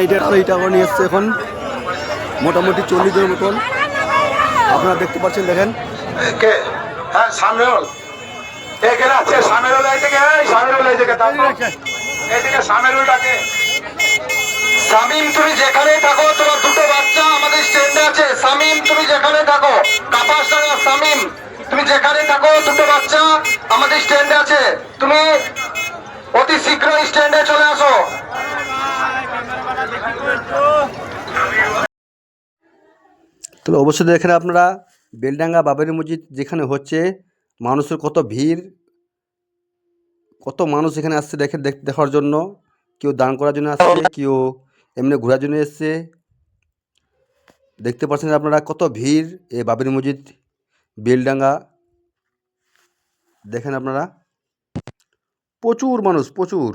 এইটা করে নিয়ে এসছে এখন মোটামুটি 40 জনের মতন আপনারা দেখতে পাচ্ছেন। দেখেন হ্যাঁ সামিরুল এখানে আছে, সামিরুল এইদিকে, সামিরুল এইদিকে এইদিকে সামিরুলটাকে। সামিম তুমি যেখানে থাকো, তোমার দুটো বাচ্চা আমাদের স্ট্যান্ডে আছে। সামিম তুমি যেখানে থাকো, কাপাসডাঙ্গা সামিম তুমি যেখানে থাকো, দুটো বাচ্চা আমাদের স্ট্যান্ডে আছে। তুমি অতি শীঘ্র স্ট্যান্ডে চলে আসো। তাহলে অবশ্যই দেখেন আপনারা বেলডাঙ্গা বাবরি মসজিদ যেখানে হচ্ছে, মানুষের কত ভিড়, কত মানুষ এখানে আসছে দেখার জন্য। কেউ দান করার জন্য আসছে, কেউ এমনি ঘোরার জন্য এসছে। দেখতে পাচ্ছেন আপনারা কত ভিড় এই বাবরি মসজিদ বেলডাঙ্গা। দেখেন আপনারা প্রচুর মানুষ, প্রচুর,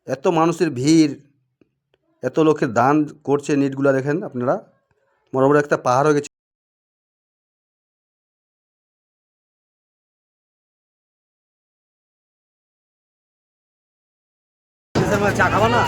এত মানুষের ভিড়, এত লোকের দান করছে। নিটগুলা দেখেন আপনারা, মোটামুটি একটা পাহাড় হয়ে গেছে। চা খাবা না?